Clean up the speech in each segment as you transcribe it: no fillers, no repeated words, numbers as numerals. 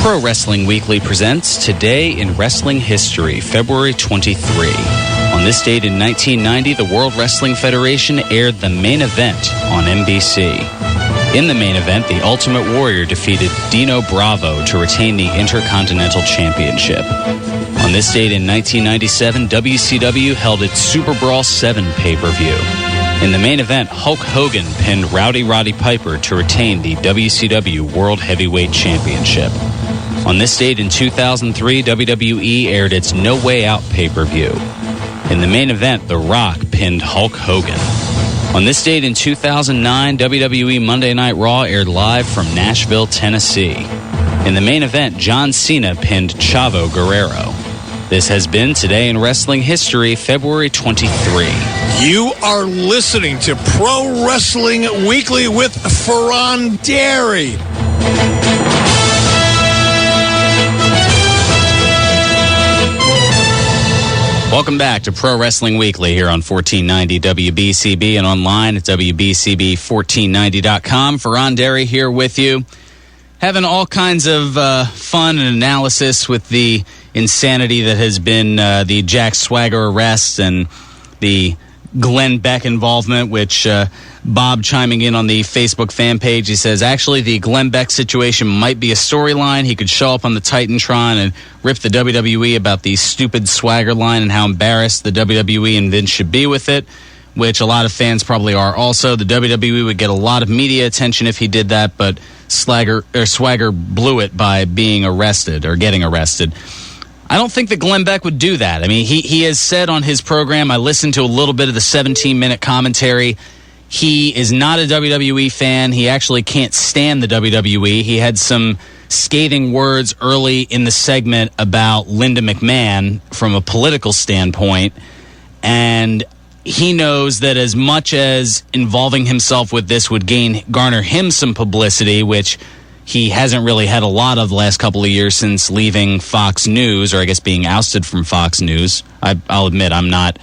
Pro Wrestling Weekly presents Today in Wrestling History, February 23. On this date in 1990, the World Wrestling Federation aired the main event on NBC. In the main event, the Ultimate Warrior defeated Dino Bravo to retain the Intercontinental Championship. On this date in 1997, WCW held its Super Brawl 7 pay-per-view. In the main event, Hulk Hogan pinned Rowdy Roddy Piper to retain the WCW World Heavyweight Championship. On this date in 2003, WWE aired its No Way Out pay-per-view. In the main event, The Rock pinned Hulk Hogan. On this date in 2009, WWE Monday Night Raw aired live from Nashville, Tennessee. In the main event, John Cena pinned Chavo Guerrero. This has been Today in Wrestling History, February 23. You are listening to Pro Wrestling Weekly with Fearon Dairy. Welcome back to Pro Wrestling Weekly here on 1490 WBCB and online at WBCB1490.com. Fearon Dairy here with you. Having all kinds of fun and analysis with the insanity that has been the Jack Swagger arrest and the Glenn Beck involvement, which Bob chiming in on the Facebook fan page, he says, actually, the Glenn Beck situation might be a storyline. He could show up on the Titantron and rip the WWE about the stupid Swagger line and how embarrassed the WWE and Vince should be with it, which a lot of fans probably are also. The WWE would get a lot of media attention if he did that, but Swagger blew it by being arrested or getting arrested. I don't think that Glenn Beck would do that. I mean, he has said on his program, I listened to a little bit of the 17-minute commentary. He is not a WWE fan. He actually can't stand the WWE. He had some scathing words early in the segment about Linda McMahon from a political standpoint, and he knows that as much as involving himself with this would garner him some publicity, which he hasn't really had a lot of the last couple of years since leaving Fox News, or I guess being ousted from Fox News. I'll admit I'm not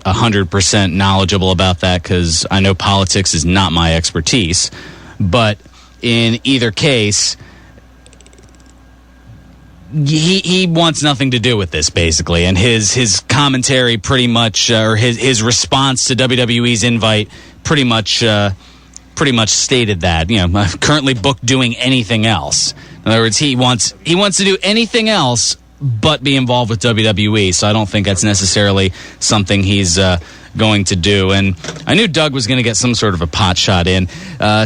100% knowledgeable about that because I know politics is not my expertise. But in either case, he wants nothing to do with this, basically. And his commentary pretty much, or his response to WWE's invite pretty much stated that, I'm currently booked doing anything else. In other words, he wants to do anything else but be involved with WWE. So I don't think that's necessarily something he's going to do. And I knew Doug was going to get some sort of a pot shot in.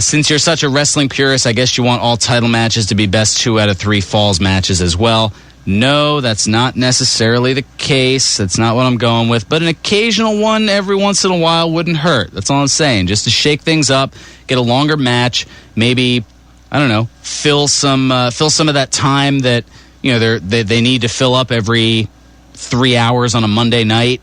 Since you're such a wrestling purist, I guess you want all title matches to be best 2 out of 3 falls matches as well. No, that's not necessarily the case. That's not what I'm going with. But an occasional one every once in a while wouldn't hurt. That's all I'm saying. Just to shake things up, get a longer match, maybe, I don't know, fill some of that time that they need to fill up every 3 hours on a Monday night.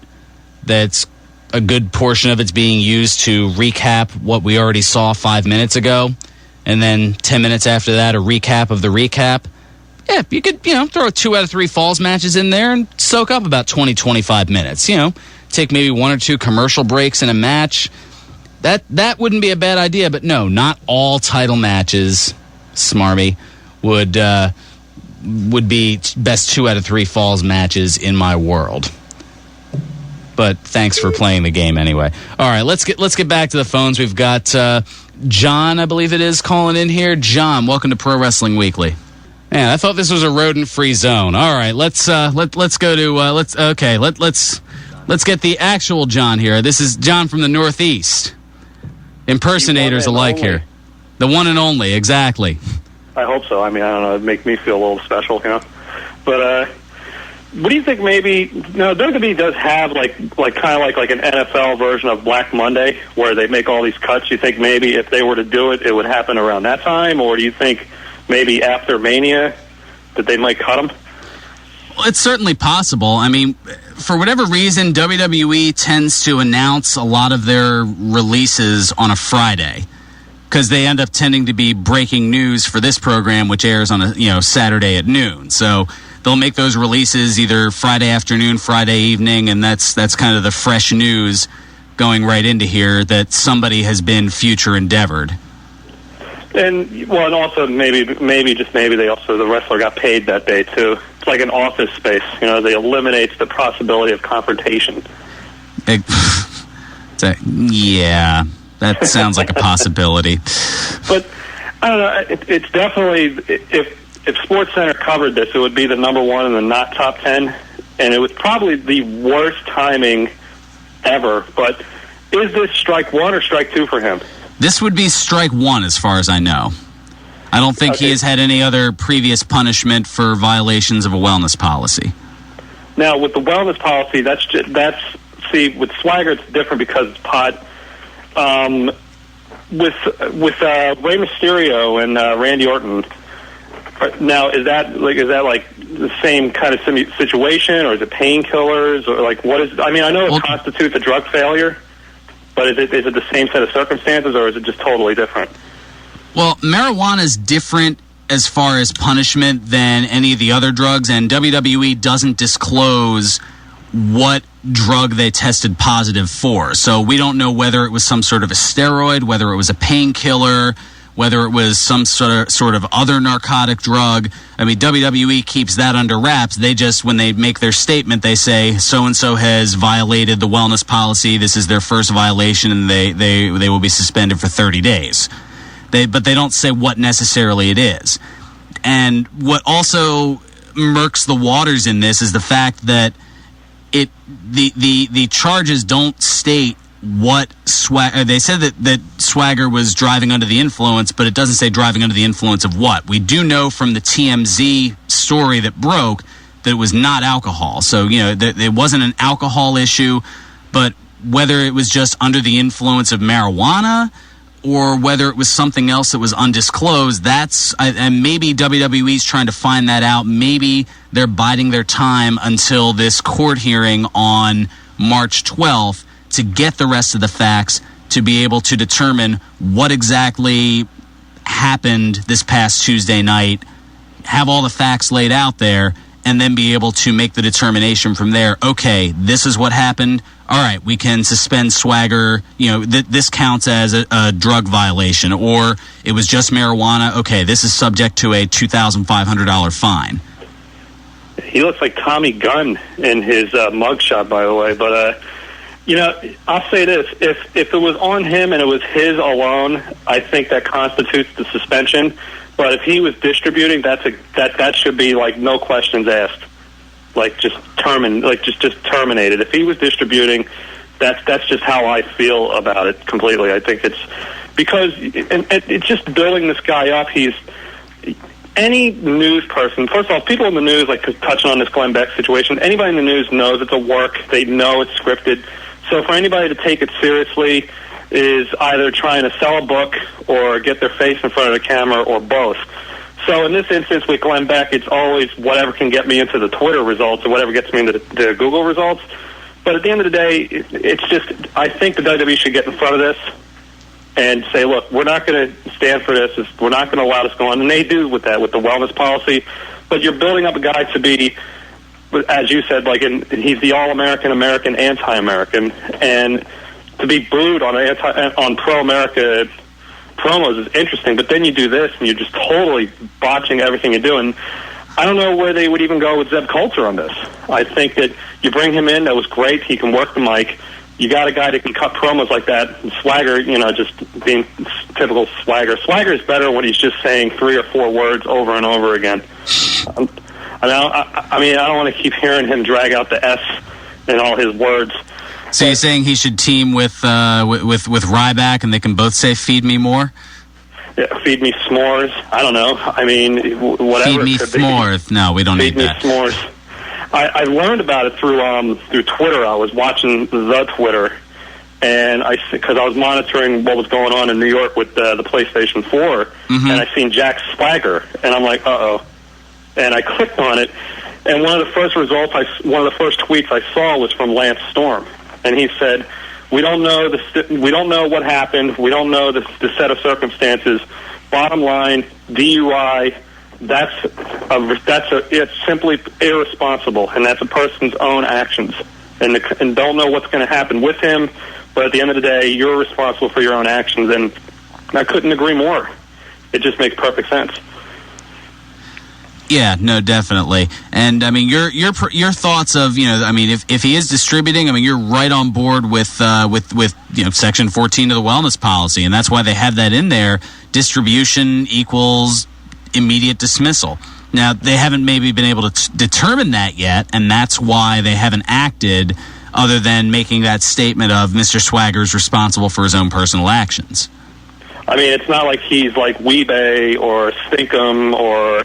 That's a good portion of it's being used to recap what we already saw 5 minutes ago. And then 10 minutes after that, a recap of the recap. Yeah, you could, throw 2 out of 3 falls matches in there and soak up about 20, 25 minutes. Take maybe 1 or 2 commercial breaks in a match. That wouldn't be a bad idea, but no, not all title matches, smarmy, would be best 2 out of 3 falls matches in my world. But thanks for playing the game anyway. All right, let's get back to the phones. We've got John, I believe it is, calling in here. John, welcome to Pro Wrestling Weekly. Man, I thought this was a rodent-free zone. All right, let's get the actual John here. This is John from the Northeast. Impersonators alike here. The one and only, exactly. I hope so. I mean, I don't know. It'd make me feel a little special, But what do you think? Maybe WWE does have like kind of like an NFL version of Black Monday, where they make all these cuts. You think maybe if they were to do it, it would happen around that time, or do you think maybe after Mania that they might cut them? Well, it's certainly possible. I mean, for whatever reason, WWE tends to announce a lot of their releases on a Friday because they end up tending to be breaking news for this program, which airs on a Saturday at noon. So they'll make those releases either Friday afternoon, Friday evening, and that's kind of the fresh news going right into here that somebody has been future endeavored. And also maybe the wrestler got paid that day too. It's like an Office Space, they eliminates the possibility of confrontation. Yeah, that sounds like a possibility. But I don't know. It's definitely, if SportsCenter covered this, it would be the number one in the not top 10, and it was probably the worst timing ever. But is this strike one or strike two for him? This would be strike one, as far as I know. I don't think he has had any other previous punishment for violations of a wellness policy. Now, with the wellness policy, see, with Swagger, it's different because it's pot. With Rey Mysterio and Randy Orton, now is that like the same kind of situation, or is it painkillers, or like what is? I mean, I know it constitutes a drug failure, but is it the same set of circumstances, or is it just totally different? Well, marijuana is different as far as punishment than any of the other drugs, and WWE doesn't disclose what drug they tested positive for. So we don't know whether it was some sort of a steroid, whether it was a painkiller, whether it was some sort of other narcotic drug. I mean, WWE keeps that under wraps. They just, when they make their statement, they say so-and-so has violated the wellness policy. This is their first violation, and they will be suspended for 30 days. But they don't say what necessarily it is. And what also murks the waters in this is the fact that the charges don't state what Swagger. They said that Swagger was driving under the influence, but it doesn't say driving under the influence of what. We do know from the TMZ story that broke that it was not alcohol. So, it wasn't an alcohol issue, but whether it was just under the influence of marijuana or whether it was something else that was undisclosed, and maybe WWE's trying to find that out. Maybe they're biding their time until this court hearing on March 12th to get the rest of the facts to be able to determine what exactly happened this past Tuesday night, have all the facts laid out there, and then be able to make the determination from there. Okay, this is what happened. All right, we can suspend Swagger. This counts as a drug violation, or it was just marijuana. Okay, this is subject to a $2,500 fine. He looks like Tommy Gunn in his mugshot, by the way. But I'll say this: if it was on him and it was his alone, I think that constitutes the suspension. But if he was distributing, that should be like no questions asked. Just terminated. If he was distributing, that's just how I feel about it completely. I think it's because it's just building this guy up. He's any news person. First of all, people in the news, like touching on this Glenn Beck situation, anybody in the news knows it's a work. They know it's scripted. So for anybody to take it seriously is either trying to sell a book or get their face in front of the camera, or both. So in this instance with Glenn Beck, it's always whatever can get me into the Twitter results or whatever gets me into the Google results. But at the end of the day, it's just, I think the WWE should get in front of this and say, look, we're not going to stand for this. We're not going to allow this to go on. And they do with that, with the wellness policy. But you're building up a guy to be, as you said, he's the all-American, American, anti-American. And to be booed on pro-America promos is interesting, but then you do this and you're just totally botching everything you do. And I don't know where they would even go with Zeb Coulter on this. I think that you bring him in, that was great. He can work the mic. You got a guy that can cut promos like that. And Swagger, just being typical Swagger. Swagger is better when he's just saying 3 or 4 words over and over again. I don't want to keep hearing him drag out the S in all his words. So you're saying he should team with Ryback, and they can both say "Feed me more"? Yeah, feed me s'mores. I don't know. I mean, whatever. Feed me s'mores. No, we don't need that. Feed me s'mores. I learned about it through Twitter. I was watching the Twitter, and because I was monitoring what was going on in New York with the PlayStation 4, and I seen Jack Swagger, and I'm like, uh-oh. And I clicked on it, and one of the first tweets I saw was from Lance Storm. And he said, "We don't know what happened. We don't know the set of circumstances. Bottom line, DUI. It's simply irresponsible, and that's a person's own actions, and don't know what's going to happen with him. But at the end of the day, you're responsible for your own actions." And I couldn't agree more. it just makes perfect sense. Yeah, no, definitely. And I mean, your thoughts of, I mean, if he is distributing, I mean, you're right on board with Section 14 of the wellness policy, and that's why they have that in there. Distribution equals immediate dismissal. Now, they haven't maybe been able to determine that yet, and that's why they haven't acted, other than making that statement of Mr. Swagger's responsible for his own personal actions. I mean, it's not like he's like Weebay or Stinkum or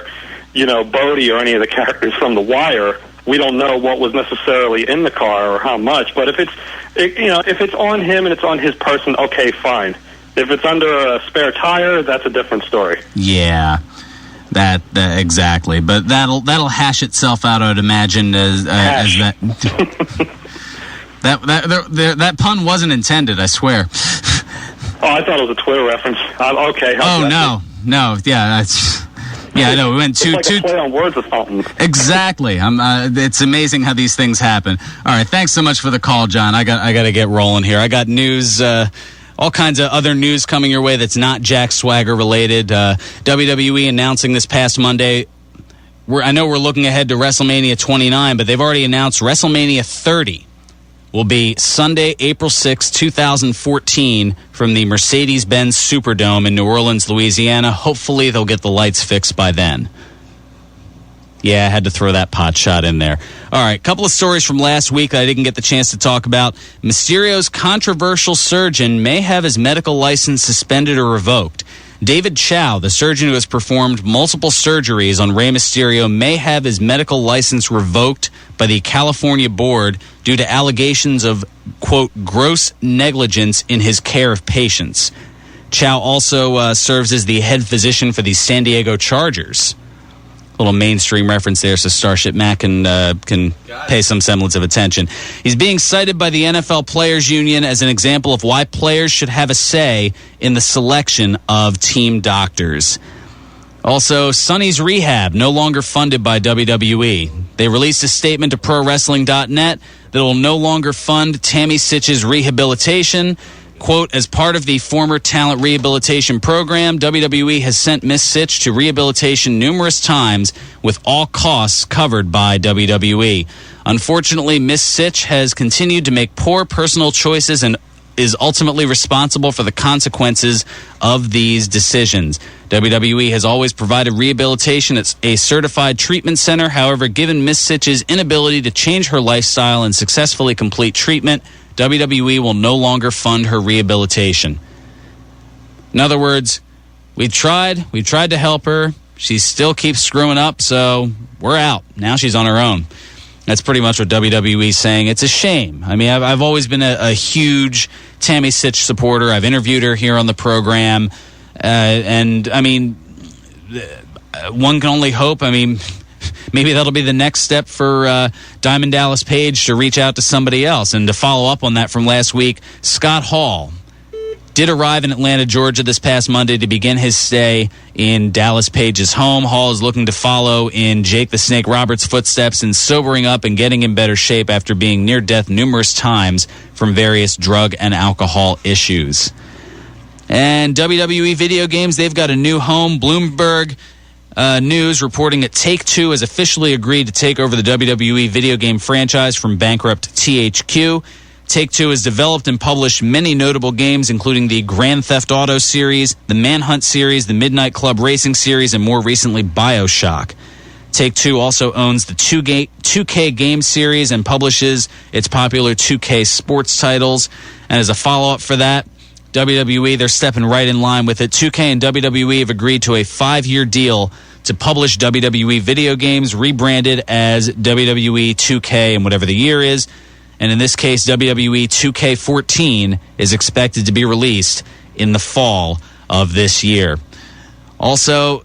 Bodie or any of the characters from The Wire. We don't know what was necessarily in the car or how much. But if it's on him and it's on his person, okay, fine. If it's under a spare tire, that's a different story. Yeah, that exactly. But that'll hash itself out, I would imagine, as that. that pun wasn't intended, I swear. Oh, I thought it was a Twitter reference. Okay. No. Yeah, yeah, I know. We went two play on words or something. Exactly. It's amazing how these things happen. All right, thanks so much for the call, John. I got to get rolling here. I got news, all kinds of other news coming your way that's not Jack Swagger related. WWE announcing this past Monday. I know we're looking ahead to WrestleMania 29, but they've already announced WrestleMania 30 will be Sunday, April 6, 2014, from the Mercedes-Benz Superdome in New Orleans, Louisiana. Hopefully they'll get the lights fixed by then. Yeah, I had to throw that pot shot in there. All right, couple of stories from last week that I didn't get the chance to talk about. Mysterio's controversial surgeon may have his medical license suspended or revoked. David Chow, the surgeon who has performed multiple surgeries on Rey Mysterio, may have his medical license revoked by the California board due to allegations of, quote, gross negligence in his care of patients. Chow also serves as the head physician for the San Diego Chargers. A little mainstream reference there, so Starship Mac can pay some semblance of attention. He's being cited by the NFL Players Union as an example of why players should have a say in the selection of team doctors. Also, Sonny's Rehab, no longer funded by WWE. They released a statement to ProWrestling.net that will no longer fund Tammy Sitch's rehabilitation. Quote, as part of the former talent rehabilitation program, WWE has sent Miss Sitch to rehabilitation numerous times with all costs covered by WWE. Unfortunately, Miss Sitch has continued to make poor personal choices and is ultimately responsible for the consequences of these decisions. WWE has always provided rehabilitation at a certified treatment center. However, given Miss Sitch's inability to change her lifestyle and successfully complete treatment, WWE will no longer fund her rehabilitation. In other words, we've tried to help her. She still keeps screwing up, so we're out. Now she's on her own. That's pretty much what WWE is saying. It's a shame. I mean, I've always been a huge Tammy Sitch supporter. I've interviewed her here on the program. And, I mean, one can only hope. I mean, maybe that'll be the next step for Diamond Dallas Page to reach out to somebody else. And to follow up on that from last week, Scott Hall did arrive in Atlanta, Georgia this past Monday to begin his stay in Dallas Page's home. Hall is looking to follow in Jake the Snake Roberts' footsteps in sobering up and getting in better shape after being near death numerous times from various drug and alcohol issues. And WWE video games, they've got a new home. Bloomberg News reporting that Take-Two has officially agreed to take over the WWE video game franchise from bankrupt THQ. Take-Two has developed and published many notable games, including the Grand Theft Auto series, the Manhunt series, the Midnight Club Racing series, and more recently, BioShock. Take-Two also owns the 2K game series and publishes its popular 2K sports titles. And as a follow-up for that, WWE, they're stepping right in line with it. 2K and WWE have agreed to a 5-year deal to publish WWE video games rebranded as WWE 2K and whatever the year is. And in this case, WWE 2K14 is expected to be released in the fall of this year. Also,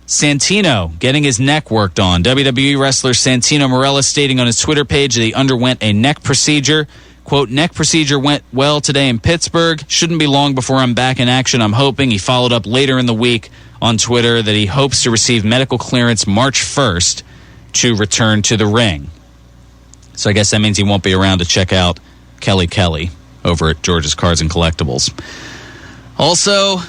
Santino getting his neck worked on. WWE wrestler Santino Marella stating on his Twitter page that he underwent a neck procedure. Quote, neck procedure went well today in Pittsburgh. Shouldn't be long before I'm back in action, I'm hoping. He followed up later in the week on Twitter that he hopes to receive medical clearance March 1st to return to the ring. So I guess that means he won't be around to check out Kelly over at George's Cards and Collectibles. Also,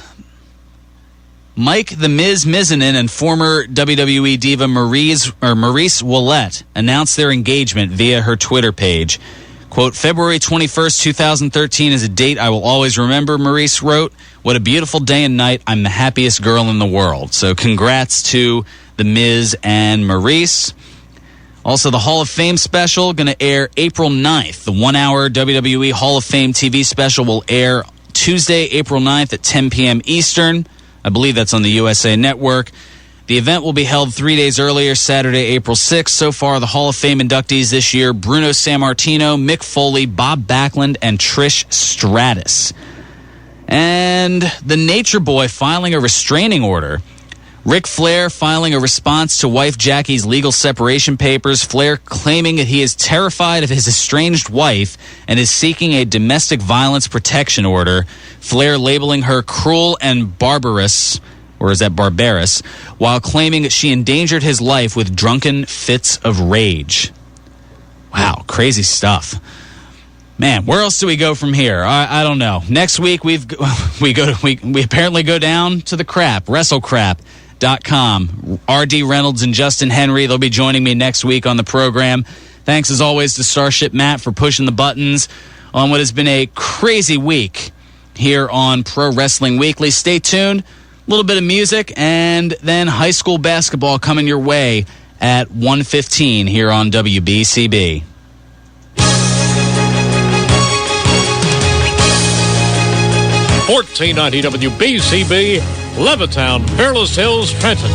Mike the Miz Mizzanin and former WWE diva Maurice Ouellette announced their engagement via her Twitter page. Quote, February 21st, 2013 is a date I will always remember, Maurice wrote. What a beautiful day and night. I'm the happiest girl in the world. So congrats to the Miz and Maurice. Also, the Hall of Fame special going to air April 9th. The 1-hour WWE Hall of Fame TV special will air Tuesday, April 9th at 10 p.m. Eastern. I believe that's on the USA Network. The event will be held 3 days earlier, Saturday, April 6th. So far, the Hall of Fame inductees this year, Bruno Sammartino, Mick Foley, Bob Backlund, and Trish Stratus. And the Nature Boy filing a restraining order. Ric Flair filing a response to wife Jackie's legal separation papers. Flair claiming that he is terrified of his estranged wife and is seeking a domestic violence protection order. Flair labeling her cruel and barbarous, or is that barbarous, while claiming that she endangered his life with drunken fits of rage. Wow, crazy stuff. Man, where else do we go from here? I don't know. Next week we apparently go down to the crap, WrestleCrap.com. R.D. Reynolds and Justin Henry, they'll be joining me next week on the program. Thanks as always to Starship Matt for pushing the buttons on what has been a crazy week here on Pro Wrestling Weekly. Stay tuned. A little bit of music and then high school basketball coming your way at 1:15 here on WBCB. $14.90 WBCB, Levittown, Fairless Hills, Trenton.